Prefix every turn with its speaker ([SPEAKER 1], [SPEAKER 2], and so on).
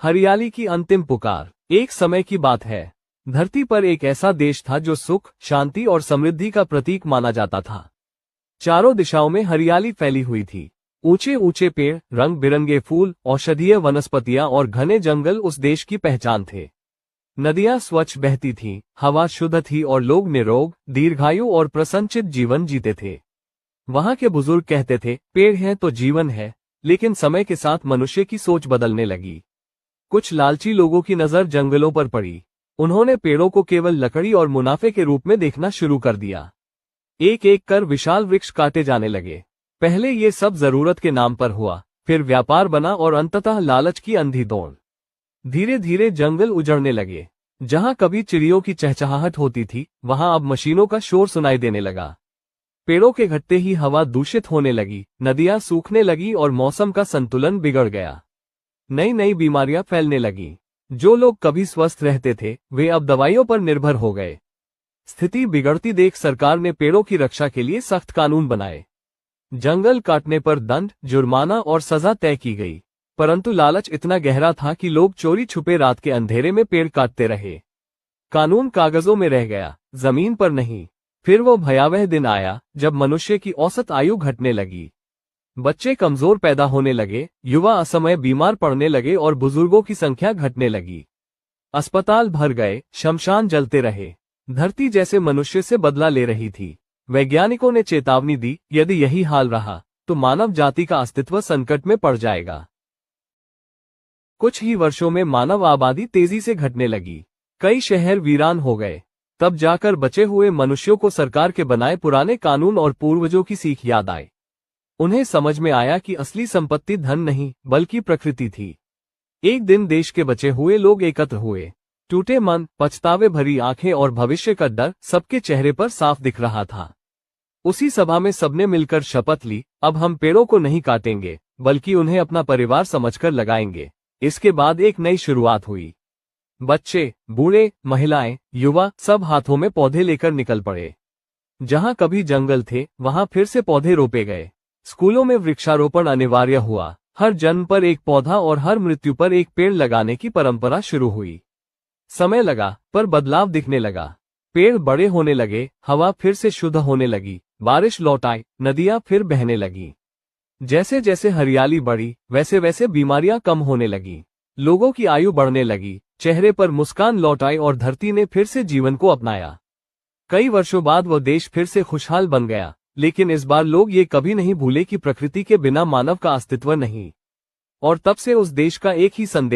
[SPEAKER 1] हरियाली की अंतिम पुकार। एक समय की बात है, धरती पर एक ऐसा देश था जो सुख, शांति और समृद्धि का प्रतीक माना जाता था। चारों दिशाओं में हरियाली फैली हुई थी। ऊंचे ऊंचे पेड़, रंग बिरंगे फूल, औषधीय वनस्पतियां और घने जंगल उस देश की पहचान थे। नदियां स्वच्छ बहती थीं, हवा शुद्ध थी और लोग निरोग, दीर्घायु और प्रसन्नचित जीवन जीते थे। वहां के बुजुर्ग कहते थे, पेड़ है तो जीवन है। लेकिन समय के साथ मनुष्य की सोच बदलने लगी। कुछ लालची लोगों की नजर जंगलों पर पड़ी। उन्होंने पेड़ों को केवल लकड़ी और मुनाफे के रूप में देखना शुरू कर दिया। एक एक कर विशाल वृक्ष काटे जाने लगे। पहले ये सब जरूरत के नाम पर हुआ, फिर व्यापार बना और अंततः लालच की अंधी दौड़। धीरे धीरे जंगल उजड़ने लगे। जहां कभी चिड़ियों की चहचहाहट होती थी, वहां अब मशीनों का शोर सुनाई देने लगा। पेड़ों के घटते ही हवा दूषित होने लगी, नदियां सूखने लगी और मौसम का संतुलन बिगड़ गया। नई नई बीमारियां फैलने लगीं। जो लोग कभी स्वस्थ रहते थे, वे अब दवाइयों पर निर्भर हो गए। स्थिति बिगड़ती देख सरकार ने पेड़ों की रक्षा के लिए सख्त कानून बनाए। जंगल काटने पर दंड, जुर्माना और सजा तय की गई। परंतु लालच इतना गहरा था कि लोग चोरी छुपे रात के अंधेरे में पेड़ काटते रहे। कानून कागजों में रह गया, जमीन पर नहीं। फिर वो भयावह दिन आया जब मनुष्य की औसत आयु घटने लगी। बच्चे कमजोर पैदा होने लगे, युवा असमय बीमार पड़ने लगे और बुजुर्गों की संख्या घटने लगी। अस्पताल भर गए, शमशान जलते रहे। धरती जैसे मनुष्य से बदला ले रही थी। वैज्ञानिकों ने चेतावनी दी, यदि यही हाल रहा तो मानव जाति का अस्तित्व संकट में पड़ जाएगा। कुछ ही वर्षों में मानव आबादी तेजी से घटने लगी। कई शहर वीरान हो गए। तब जाकर बचे हुए मनुष्यों को सरकार के बनाए पुराने कानून और पूर्वजों की सीख याद आई। उन्हें समझ में आया कि असली संपत्ति धन नहीं, बल्कि प्रकृति थी। एक दिन देश के बचे हुए लोग एकत्र हुए। टूटे मन, पछतावे भरी आंखें और भविष्य का डर सबके चेहरे पर साफ दिख रहा था। उसी सभा में सबने मिलकर शपथ ली, अब हम पेड़ों को नहीं काटेंगे, बल्कि उन्हें अपना परिवार समझकर लगाएंगे। इसके बाद एक नई शुरुआत हुई। बच्चे, बूढ़े, महिलाएं, युवा सब हाथों में पौधे लेकर निकल पड़े। जहां कभी जंगल थे, वहां फिर से पौधे रोपे गए। स्कूलों में वृक्षारोपण अनिवार्य हुआ। हर जन्म पर एक पौधा और हर मृत्यु पर एक पेड़ लगाने की परंपरा शुरू हुई। समय लगा, पर बदलाव दिखने लगा। पेड़ बड़े होने लगे, हवा फिर से शुद्ध होने लगी, बारिश लौट आई, नदियां फिर बहने लगी। जैसे जैसे हरियाली बढ़ी, वैसे वैसे बीमारियां कम होने लगी। लोगों की आयु बढ़ने लगी, चेहरे पर मुस्कान लौट आई और धरती ने फिर से जीवन को अपनाया। कई वर्षों बाद वो देश फिर से खुशहाल बन गया, लेकिन इस बार लोग ये कभी नहीं भूले कि प्रकृति के बिना मानव का अस्तित्व नहीं। और तब से उस देश का एक ही संदेश